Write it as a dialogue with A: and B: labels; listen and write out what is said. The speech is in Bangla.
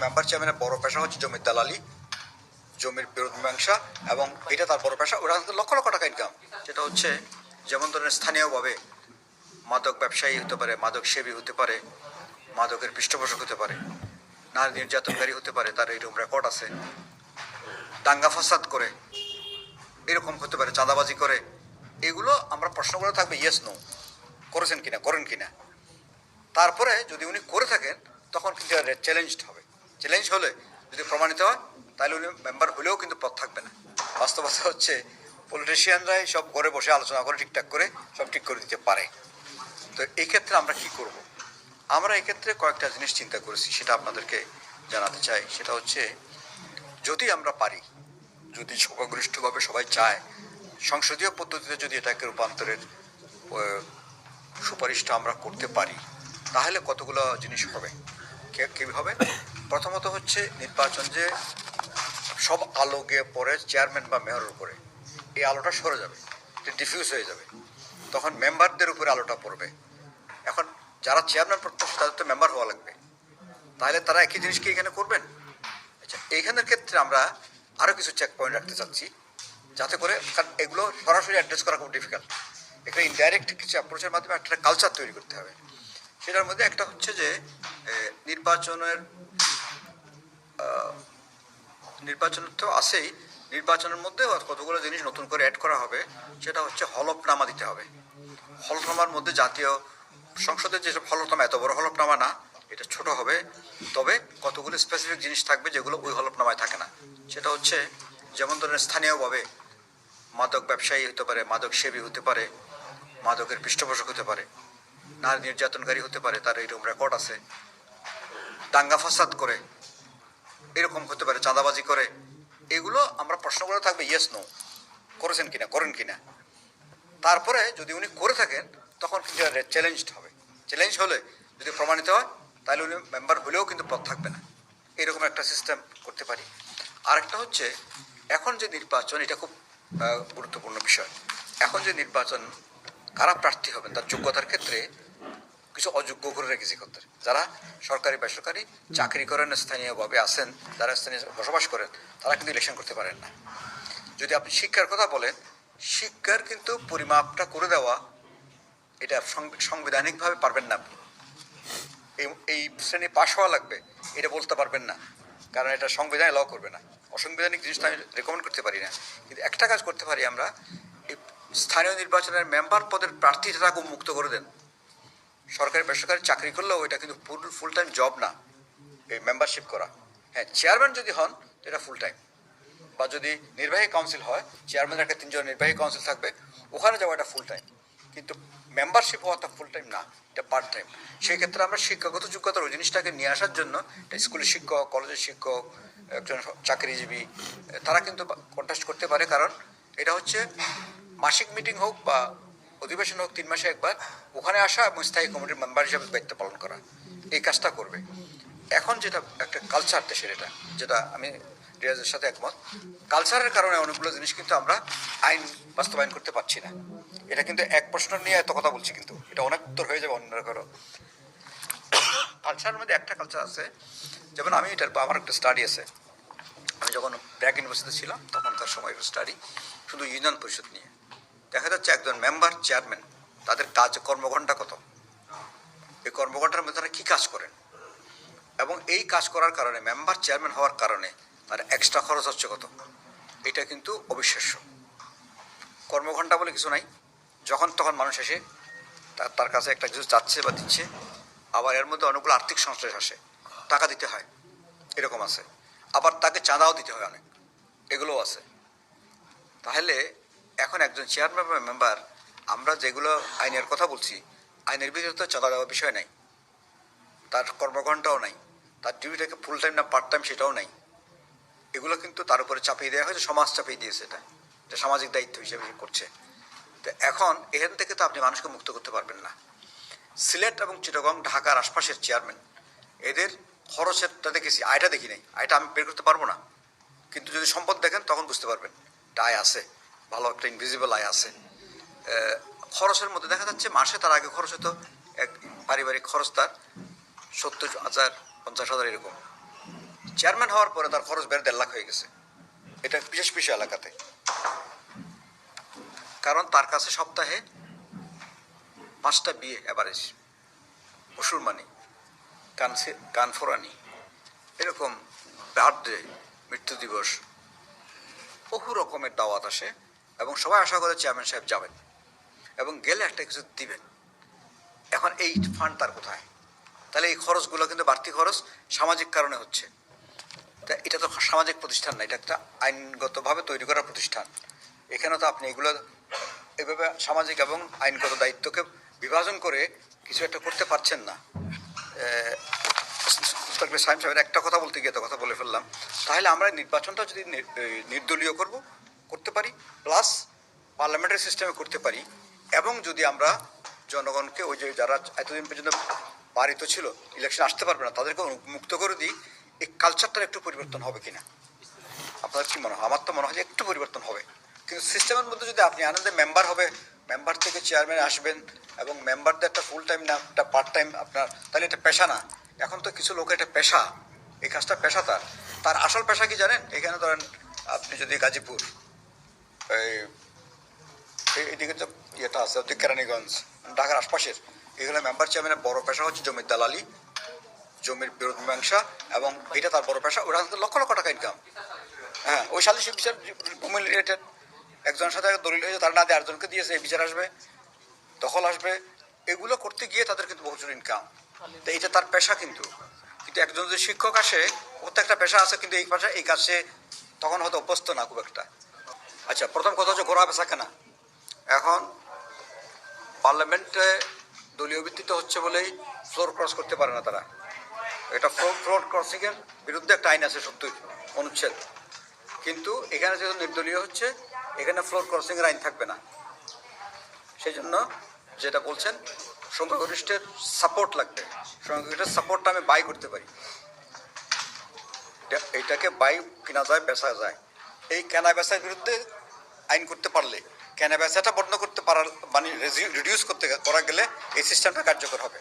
A: মেম্বার চেয়ারম্যানের বড় পেশা হচ্ছে জমির দালালি, জমির বিরোধ মীমাংসা, এবং এটা তার বড় পেশা। ওরা লক্ষ লক্ষ টাকা ইনকাম, যেটা হচ্ছে যেমন ধরেন স্থানীয়ভাবে মাদক ব্যবসায়ী হতে পারে, মাদক সেবী হতে পারে, মাদকের পৃষ্ঠপোষক হতে পারে, নারী নির্যাতনকারী হতে পারে, তার এরকম রেকর্ড আছে, দাঙ্গা ফাসাদ করে এরকম হতে পারে, চাঁদাবাজি করে। এগুলো আমরা প্রশ্ন করে থাকবে ইয়েস নো, করেছেন কিনা, করেন কিনা। তারপরে যদি উনি করে থাকেন তখন কিন্তু চ্যালেঞ্জড হবে। চ্যালেঞ্জ হলে যদি প্রমাণিত হয় তাহলে উনি মেম্বার হলেও কিন্তু পদ থাকবে না। বাস্তবতা হচ্ছে পলিটিশিয়ানরাই সব ঘরে বসে আলোচনা করে ঠিকঠাক করে সব ঠিক করে দিতে পারে। তো এই ক্ষেত্রে আমরা কি করব? আমরা এই ক্ষেত্রে কয়েকটা জিনিস চিন্তা করেছি, সেটা আপনাদেরকে জানাতে চাই। সেটা হচ্ছে যদি আমরা পারি, যদি সংখ্যাগরিষ্ঠভাবে সবাই চায়, সংসদীয় পদ্ধতিতে যদি এটাকে রূপান্তরের সুপারিশটা আমরা করতে পারি, তাহলে কতগুলো জিনিস হবে। কীভাবে? প্রথমত হচ্ছে নির্বাচন যে সব আলো গিয়ে পড়ে চেয়ারম্যান বা মেয়রের উপরে, এই আলোটা সরে যাবে, এটা ডিফিউজ হয়ে যাবে, তখন মেম্বারদের উপরে আলোটা পড়বে। এখন যারা চেয়ারম্যান প্রত্যাশী তাদের তো মেম্বার হওয়া লাগবে, তাহলে তারা একই জিনিস কি এখানে করবেন? আচ্ছা, এইখানের ক্ষেত্রে আমরা আরও কিছু চেক পয়েন্ট রাখতে চাচ্ছি, যাতে করে, কারণ এগুলো সরাসরি অ্যাড্রেস করা খুব ডিফিকাল্ট, এখানে ইনডাইরেক্ট কিছু অ্যাপ্রোচের মাধ্যমে একটা কালচার তৈরি করতে হবে। সেটার মধ্যে একটা হচ্ছে যে নির্বাচন তো আছেই, নির্বাচনের মধ্যে কতগুলো জিনিস নতুন করে অ্যাড করা হবে। সেটা হচ্ছে হলফনামা দিতে হবে। হলফনামার মধ্যে জাতীয় সংসদের যেসব হলফনামা, এত বড় হলফনামা না, এটা ছোট হবে, তবে কতগুলো স্পেসিফিক জিনিস থাকবে যেগুলো ওই হলফনামায় থাকে না। সেটা হচ্ছে যেমন ধরেন স্থানীয়ভাবে মাদক ব্যবসায়ী হতে পারে, মাদক সেবী হতে পারে, মাদকের পৃষ্ঠপোষক হতে পারে, নারী নির্যাতনকারী হতে পারে, তার এরকম রেকর্ড আছে, দাঙ্গা ফাসাদ করে এরকম হতে পারে, চাঁদাবাজি করে। এগুলো আমরা প্রশ্ন করে থাকবে ইয়েস নো, করেছেন কিনা, করেন কিনা। তারপরে যদি উনি করে থাকেন তখন কিন্তু চ্যালেঞ্জড হবে। চ্যালেঞ্জ হলে যদি প্রমাণিত হয় তাহলে উনি মেম্বার হলেও কিন্তু পদ থাকবে না। এরকম একটা সিস্টেম করতে পারি। আরেকটা হচ্ছে এখন যে নির্বাচন, এটা খুব গুরুত্বপূর্ণ বিষয়। এখন যে নির্বাচন, কারা প্রার্থী হবেন তার যোগ্যতার ক্ষেত্রে কিছু অযোগ্য করে রেখেছি করতে, যারা সরকারি বেসরকারি চাকরি করেন, স্থানীয়ভাবে আছেন, যারা স্থানীয় বসবাস করেন, তারা কিন্তু ইলেকশন করতে পারেন না। যদি আপনি শিক্ষার কথা বলেন, শিক্ষার কিন্তু পরিমাপটা করে দেওয়া, এটা সাংবিধানিকভাবে পারবেন না আপনি। এই শ্রেণী পাশ হওয়া লাগবে এটা বলতে পারবেন না, কারণ এটা সংবিধানে ল করবে না। অসাংবিধানিক জিনিসটা আমি রেকমেন্ড করতে পারি না। কিন্তু একটা কাজ করতে পারি আমরা, এই স্থানীয় নির্বাচনের মেম্বার পদের প্রার্থীটা খুব মুক্ত করে দেন। সরকারি বেসরকারি চাকরি করলেও এটা কিন্তু ফুল টাইম জব না, এই মেম্বারশিপ করা। হ্যাঁ, চেয়ারম্যান যদি হন এটা ফুল টাইম, বা যদি নির্বাহী কাউন্সিল হয়, চেয়ারম্যানের একটা 3 জন নির্বাহী কাউন্সিল থাকবে, ওখানে যাওয়া এটা ফুল টাইম। কিন্তু মেম্বারশিপ হওয়াটা ফুল টাইম না, এটা পার্ট টাইম। সেই ক্ষেত্রে আমরা শিক্ষাগত যোগ্যতার ওই জিনিসটাকে নিয়ে আসার জন্য স্কুলের শিক্ষক, কলেজের শিক্ষক, একজন চাকরিজীবী, তারা কিন্তু কন্টেস্ট করতে পারে। কারণ এটা হচ্ছে মাসিক মিটিং হোক বা অধিবেশন হোক, 3 মাসে একবার ওখানে আসা এবং স্থায়ী কমিটির মেম্বার হিসাবে দায়িত্ব পালন করা, এই কাজটা করবে। এখন যেটা একটা কালচার দেশের, যেটা আমি রিয়াজের সাথে একমত, কালচারের কারণে অনেকগুলো জিনিস কিন্তু আমরা আইন বাস্তবায়ন করতে পারছি না। এটা কিন্তু এক প্রশ্ন নিয়ে এত কথা বলছি, কিন্তু এটা অনেক উত্তর হয়ে যাবে অন্য কারো। কালচারের মধ্যে একটা কালচার আছে, যেমন আমি আমার একটা স্টাডি আছে, আমি যখন ব্র্যাক ইউনিভার্সিটিতে ছিলাম তখনকার সময় একটা স্টাডি শুধু ইউনিয়ন পরিষদ নিয়ে। দেখা যাচ্ছে একজন মেম্বার, চেয়ারম্যান, তাদের কাজ কর্মঘণ্টা কত, এই কর্মঘণ্টার মধ্যে তারা কী কাজ করেন, এবং এই কাজ করার কারণে মেম্বার চেয়ারম্যান হওয়ার কারণে তার এক্সট্রা খরচ হচ্ছে কত, এটা কিন্তু অবিশ্বাস্য। কর্মঘণ্টা বলে কিছু নাই, যখন তখন মানুষ এসে তার কাছে একটা কিছু চাচ্ছে বা দিচ্ছে, আবার এর মধ্যে অনেকগুলো আর্থিক সংশ্লেষ আসে, টাকা দিতে হয়, এরকম আছে, আবার তাকে চাঁদাও দিতে হয় অনেক, এগুলোও আছে। তাহলে এখন একজন চেয়ারম্যান বা মেম্বার, আমরা যেগুলো আইনের কথা বলছি, আইনের ভিতরে তো চাঁদা দেওয়ার বিষয় নাই, তার কর্মঘণ্টাও নাই, তার ডিউটিটাকে ফুল টাইম না পার্ট টাইম সেটাও নাই। এগুলো কিন্তু তার উপরে চাপিয়ে দেওয়া হয়েছে, সমাজ চাপিয়ে দিয়েছে, এটা সামাজিক দায়িত্ব হিসেবে করছে। তো এখন এখান থেকে তো আপনি মানুষকে মুক্ত করতে পারবেন না। সিলেট এবং চিটাগং, ঢাকার আশপাশের চেয়ারম্যান, এদের খরচেরটা দেখেছি, আয়টা দেখি নাই, আয়টা আমি বের করতে পারবো না। কিন্তু যদি সম্পদ দেখেন তখন বুঝতে পারবেন আয় আছে, ভালো একটা ইনভিজিবল আয় আছে। খরচের মধ্যে দেখা যাচ্ছে মাসে তার আগে খরচ হতো, এক পারিবারিক খরচ তার 70,000, 50,000 এরকম। চেয়ারম্যান হওয়ার পরে তার খরচ বেড়ে 1.5 লাখ হয়ে গেছে। এটা বিশেষ বিশেষ এলাকাতে, কারণ তার কাছে সপ্তাহে 5টা বিয়ে অ্যাভারেজ, মুসলমানি, কানফোরানি, এরকম বার্থডে, মৃত্যু দিবস, বহু রকমের দাওয়াত আসে এবং সবাই আশা করে চেয়ারম্যান সাহেব যাবেন এবং গেলে একটা কিছু দিবেন। এখন এই ফান্ড তার কোথায়? তাহলে এই খরচগুলো কিন্তু বাড়তি খরচ সামাজিক কারণে হচ্ছে। তা এটা তো সামাজিক প্রতিষ্ঠান না, এটা একটা আইনগতভাবে তৈরি করা প্রতিষ্ঠান। এখানে তো আপনি এগুলো এভাবে সামাজিক এবং আইনগত দায়িত্বকে বিভাজন করে কিছু একটা করতে পারছেন না। সাইম সাহেবের একটা কথা বলতে গিয়ে তো কথা বলে ফেললাম। তাহলে আমরা নির্বাচনটা যদি নির্দলীয় করতে পারি, প্লাস পার্লামেন্টারি সিস্টেমে করতে পারি, এবং যদি আমরা জনগণকে ওই যে যারা এতদিন পর্যন্ত বাড়িত ছিল, ইলেকশন আসতে পারবে না, তাদেরকে মুক্ত করে দিই, এই কালচারটার একটু পরিবর্তন হবে কিনা? আপনার কি মনে হয়? আমার তো মনে হয় যে একটু পরিবর্তন হবে। কিন্তু সিস্টেমের মধ্যে যদি আপনি আনন্দে মেম্বার হবে, মেম্বার থেকে চেয়ারম্যান আসবেন এবং মেম্বারদের একটা ফুল টাইম না একটা পার্ট টাইম আপনার, তাহলে এটা পেশা না। এখন তো কিছু লোক এটা পেশা, এই কাজটা পেশা। তার আসল পেশা কি জানেন? এখানে ধরেন আপনি যদি গাজীপুর এইদিকে তো ইয়েটা আছে, কেরানীগঞ্জ, ঢাকার আশপাশের, এগুলো মেম্বার চেয়ারম্যানের বড় পেশা হচ্ছে জমির দালালি, জমির বিরোধ মীমাংসা, এবং এটা তার বড় পেশা। ওরা লক্ষ লক্ষ টাকা ইনকাম। হ্যাঁ, ওই সালিশি বিচার ভূমি রিলেটেড, একজনের সাথে দলিল হয়েছে, তার না দিয়ে আরেকজনকে দিয়েছে, এই বিচার আসবে, দখল আসবে, এগুলো করতে গিয়ে তাদের কিন্তু প্রচুর ইনকাম। তো এইটা তার পেশা। কিন্তু একজন যদি শিক্ষক আসে, ওর তো একটা পেশা আছে, কিন্তু এই পেশা এই কাজে তখন হয়তো অভ্যস্ত না খুব একটা। আচ্ছা, প্রথম কথা হচ্ছে ঘোরা বেচা কেনা। এখন পার্লামেন্টে দলীয় ভিত্তিতে হচ্ছে বলেই ফ্লোর ক্রস করতে পারে না তারা। এটা ফ্লোর ক্রসিংয়ের বিরুদ্ধে একটা আইন আছে, 70 অনুচ্ছেদ। কিন্তু এখানে যেহেতু নির্দলীয় হচ্ছে, এখানে ফ্লোর ক্রসিংয়ের আইন থাকবে না। সেই জন্য যেটা বলছেন, সংখ্যাগরিষ্ঠের সাপোর্ট লাগবে। সংখ্যাগরিষ্ঠের সাপোর্টটা আমি বাই করতে পারি, এইটাকে বাই কেনা যায়, বেচা যায়। এই কেনা বেচার বিরুদ্ধে আইন করতে পারলে, কেনা বেচাটা বন্ধ করতে পারার মানে রিডিউস করা গেলে এই সিস্টেমটা কার্যকর হবে।